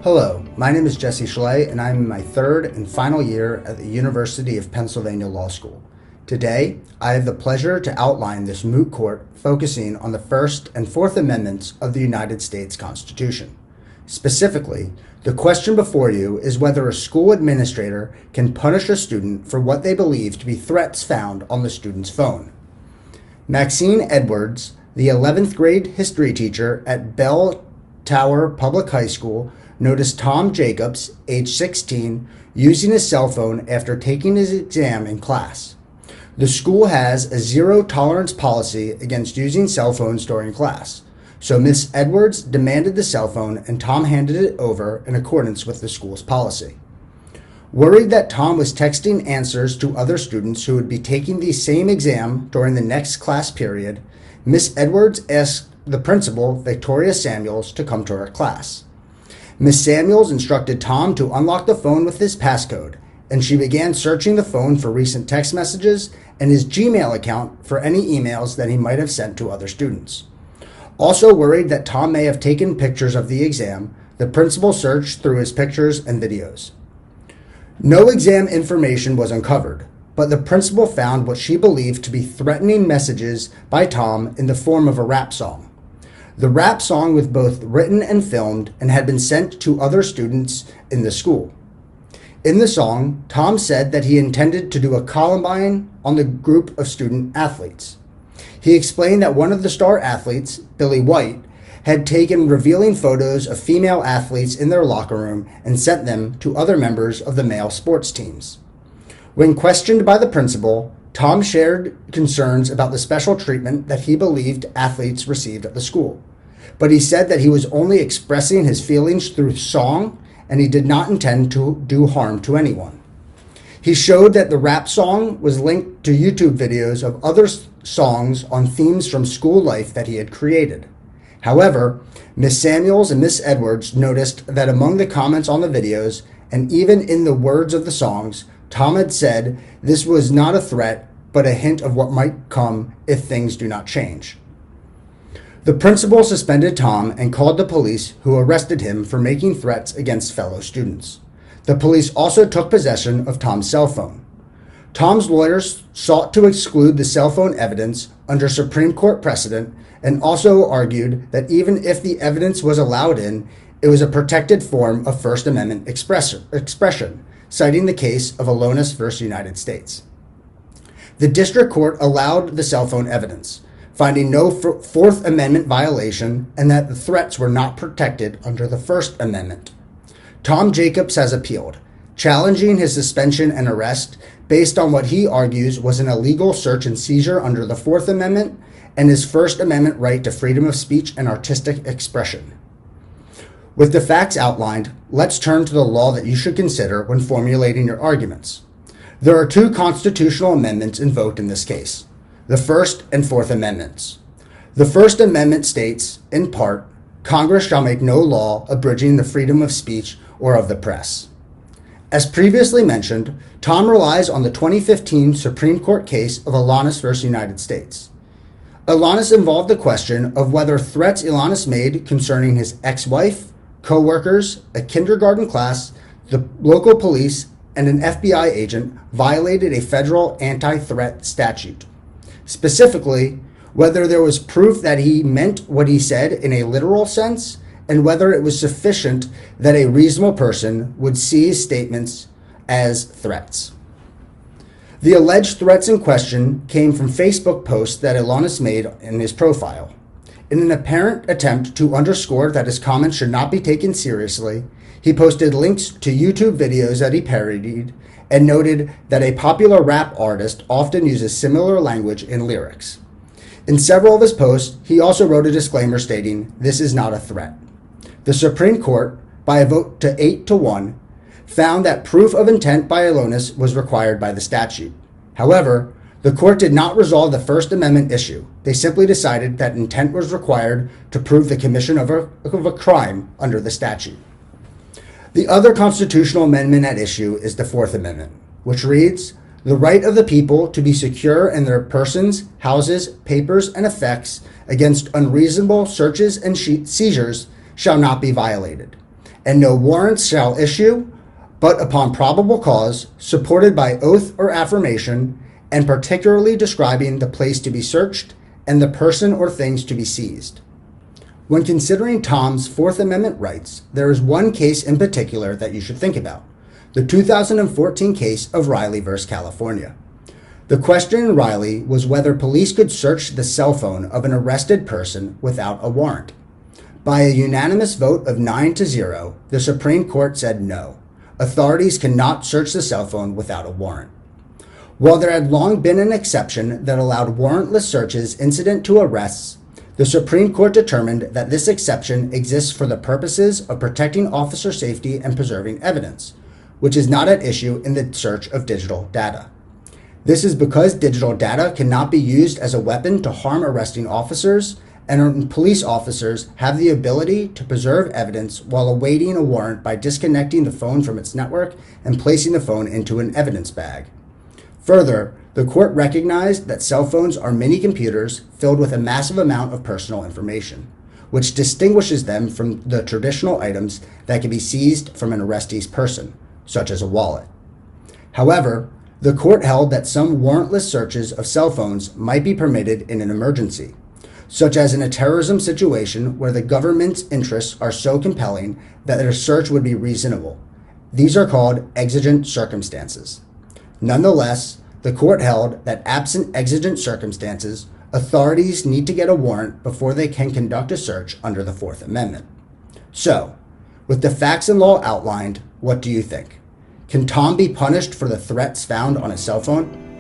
Hello, my name is Jesse Schley, and I'm in my third and final year at the University of Pennsylvania Law School. Today, I have the pleasure to outline this moot court focusing on the First and Fourth Amendments of the United States Constitution. Specifically, the question before you is whether a school administrator can punish a student for what they believe to be threats found on the student's phone. Maxine Edwards, the 11th grade history teacher at Bell Tower Public High School, noticed Tom Jacobs, age 16, using his cell phone after taking his exam in class. The school has a zero-tolerance policy against using cell phones during class, so Miss Edwards demanded the cell phone and Tom handed it over in accordance with the school's policy. Worried that Tom was texting answers to other students who would be taking the same exam during the next class period, Miss Edwards asked the principal, Victoria Samuels, to come to her class. Miss Samuels instructed Tom to unlock the phone with his passcode, and she began searching the phone for recent text messages and his Gmail account for any emails that he might have sent to other students. Also worried that Tom may have taken pictures of the exam, the principal searched through his pictures and videos. No exam information was uncovered, but the principal found what she believed to be threatening messages by Tom in the form of a rap song. The rap song was both written and filmed and had been sent to other students in the school. In the song, Tom said that he intended to do a Columbine on the group of student athletes. He explained that one of the star athletes, Billy White, had taken revealing photos of female athletes in their locker room and sent them to other members of the male sports teams. When questioned by the principal, Tom shared concerns about the special treatment that he believed athletes received at the school, but he said that he was only expressing his feelings through song and he did not intend to do harm to anyone. He showed that the rap song was linked to YouTube videos of other songs on themes from school life that he had created. However, Miss Samuels and Miss Edwards noticed that among the comments on the videos, and even in the words of the songs, Tom had said this was not a threat, but a hint of what might come if things do not change. The principal suspended Tom and called the police, who arrested him for making threats against fellow students. The police also took possession of Tom's cell phone. Tom's lawyers sought to exclude the cell phone evidence under Supreme Court precedent and also argued that even if the evidence was allowed in, it was a protected form of First Amendment expression, citing the case of Alonis v. United States. The district court allowed the cell phone evidence, finding no Fourth Amendment violation and that the threats were not protected under the First Amendment. Tom Jacobs has appealed, challenging his suspension and arrest based on what he argues was an illegal search and seizure under the Fourth Amendment and his First Amendment right to freedom of speech and artistic expression. With the facts outlined, let's turn to the law that you should consider when formulating your arguments. There are two constitutional amendments invoked in this case, the First and Fourth Amendments. The First Amendment states, in part, Congress shall make no law abridging the freedom of speech or of the press. As previously mentioned, Tom relies on the 2015 Supreme Court case of Alonis v. United States. Alonis involved the question of whether threats Alonis made concerning his ex-wife, co-workers, a kindergarten class, the local police, and an FBI agent violated a federal anti-threat statute. Specifically, whether there was proof that he meant what he said in a literal sense, and whether it was sufficient that a reasonable person would see his statements as threats. The alleged threats in question came from Facebook posts that Alonis made in his profile. In an apparent attempt to underscore that his comments should not be taken seriously, he posted links to YouTube videos that he parodied and noted that a popular rap artist often uses similar language in lyrics. In several of his posts, he also wrote a disclaimer stating, "This is not a threat." The Supreme Court, by a vote to 8-1, found that proof of intent by Alonis was required by the statute. However, the court did not resolve the First Amendment issue. They simply decided that intent was required to prove the commission of a crime under the statute. The other constitutional amendment at issue is the Fourth Amendment, which reads, "The right of the people to be secure in their persons, houses, papers, and effects against unreasonable searches and seizures shall not be violated, and no warrants shall issue but upon probable cause, supported by oath or affirmation, and particularly describing the place to be searched and the person or things to be seized. When considering Tom's Fourth Amendment rights, there is one case in particular that you should think about: the 2014 case of Riley v. California. The question in Riley was whether police could search the cell phone of an arrested person without a warrant. By a unanimous vote of 9-0, the Supreme Court said no. Authorities cannot search the cell phone without a warrant. While there had long been an exception that allowed warrantless searches incident to arrests, the Supreme Court determined that this exception exists for the purposes of protecting officer safety and preserving evidence, which is not at issue in the search of digital data. This is because digital data cannot be used as a weapon to harm arresting officers, and police officers have the ability to preserve evidence while awaiting a warrant by disconnecting the phone from its network and placing the phone into an evidence bag. Further, the court recognized that cell phones are mini computers filled with a massive amount of personal information, which distinguishes them from the traditional items that can be seized from an arrestee's person, such as a wallet. However, the court held that some warrantless searches of cell phones might be permitted in an emergency, such as in a terrorism situation where the government's interests are so compelling that their search would be reasonable. These are called exigent circumstances. Nonetheless, the court held that absent exigent circumstances, authorities need to get a warrant before they can conduct a search under the Fourth Amendment. So, with the facts and law outlined, what do you think? Can Tom be punished for the threats found on his cell phone?